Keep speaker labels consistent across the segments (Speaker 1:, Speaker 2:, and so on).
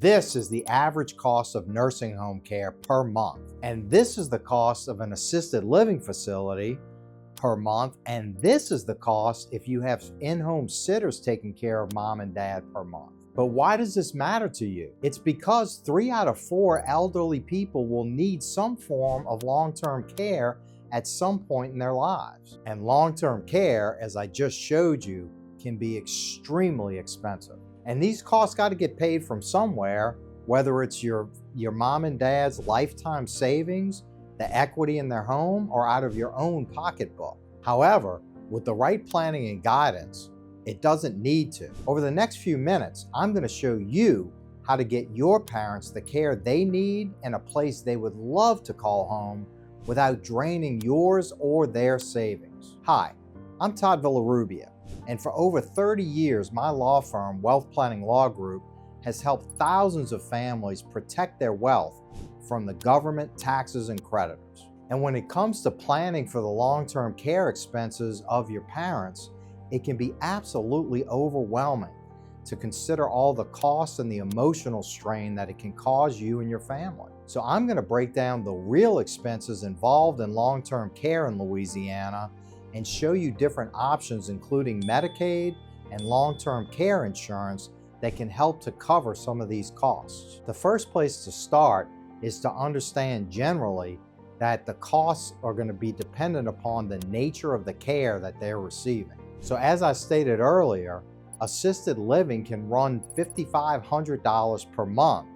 Speaker 1: This is the average cost of nursing home care per month. And this is the cost of an assisted living facility per month. And this is the cost if you have in-home sitters taking care of mom and dad per month. But why does this matter to you? It's because 3 out of 4 elderly people will need some form of long-term care at some point in their lives. And long-term care, as I just showed you, can be extremely expensive. And these costs got to get paid from somewhere, whether it's your mom and dad's lifetime savings, the equity in their home, or out of your own pocketbook. However, with the right planning and guidance, it doesn't need to. Over the next few minutes, I'm going to show you how to get your parents the care they need in a place they would love to call home without draining yours or their savings. Hi, I'm Todd Villarubia. And for over 30 years, my law firm, Wealth Planning Law Group, has helped thousands of families protect their wealth from the government, taxes, and creditors. And when it comes to planning for the long-term care expenses of your parents, it can be absolutely overwhelming to consider all the costs and the emotional strain that it can cause you and your family. So I'm going to break down the real expenses involved in long-term care in Louisiana and show you different options, including Medicaid and long-term care insurance that can help to cover some of these costs. The first place to start is to understand generally that the costs are going to be dependent upon the nature of the care that they're receiving. So as I stated earlier, assisted living can run $5,500 per month,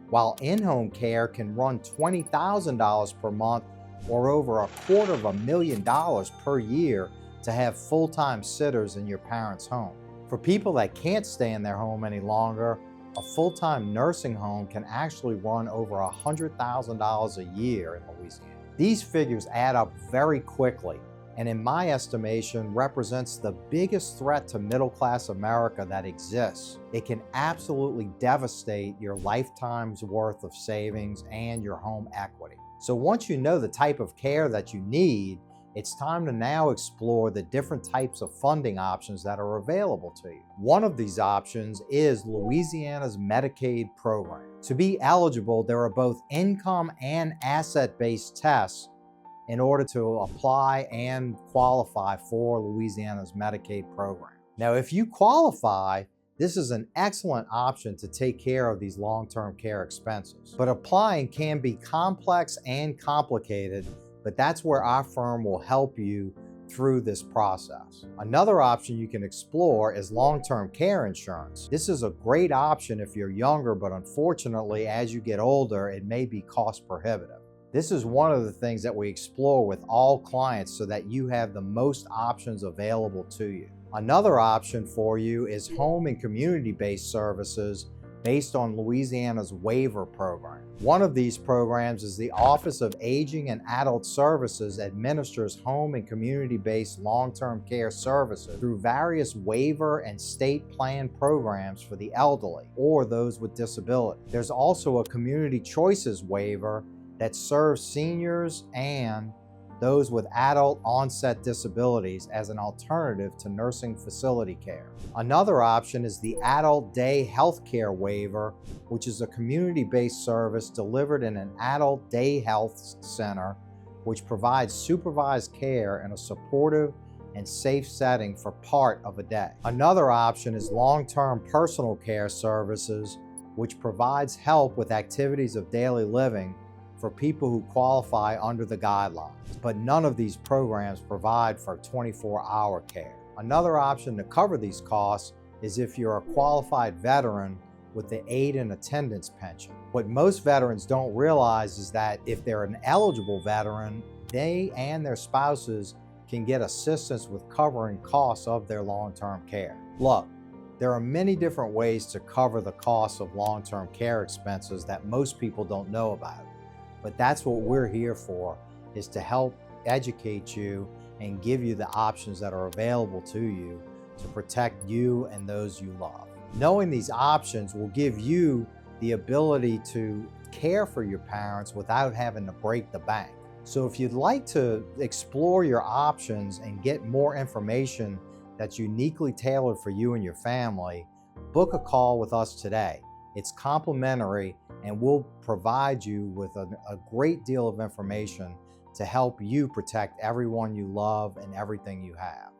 Speaker 1: while in-home care can run $20,000 per month or over $250,000 per year to have full-time sitters in your parents' home. For people that can't stay in their home any longer, a full-time nursing home can actually run over $100,000 a year in Louisiana. These figures add up very quickly, and in my estimation, represents the biggest threat to middle-class America that exists. It can absolutely devastate your lifetime's worth of savings and your home equity. So once you know the type of care that you need, it's time to now explore the different types of funding options that are available to you. One of these options is Louisiana's Medicaid program. To be eligible, there are both income and asset-based tests in order to apply and qualify for Louisiana's Medicaid program. Now, if you qualify, this is an excellent option to take care of these long-term care expenses. But applying can be complex and complicated, but that's where our firm will help you through this process. Another option you can explore is long-term care insurance. This is a great option if you're younger, but unfortunately, as you get older, it may be cost prohibitive. This is one of the things that we explore with all clients so that you have the most options available to you. Another option for you is home and community-based services based on Louisiana's waiver program. One of these programs is the Office of Aging and Adult Services administers home and community-based long-term care services through various waiver and state plan programs for the elderly or those with disability. There's also a Community Choices waiver that serves seniors and those with adult onset disabilities as an alternative to nursing facility care. Another option is the Adult Day Health Care Waiver, which is a community-based service delivered in an adult day health center, which provides supervised care in a supportive and safe setting for part of a day. Another option is long-term personal care services, which provides help with activities of daily living for people who qualify under the guidelines, but none of these programs provide for 24-hour care. Another option to cover these costs is if you're a qualified veteran with the aid and attendance pension. What most veterans don't realize is that if they're an eligible veteran, they and their spouses can get assistance with covering costs of their long-term care. Look, there are many different ways to cover the costs of long-term care expenses that most people don't know about. But that's what we're here for, is to help educate you and give you the options that are available to you to protect you and those you love. Knowing these options will give you the ability to care for your parents without having to break the bank. So if you'd like to explore your options and get more information that's uniquely tailored for you and your family, book a call with us today It's complimentary and will provide you with a great deal of information to help you protect everyone you love and everything you have.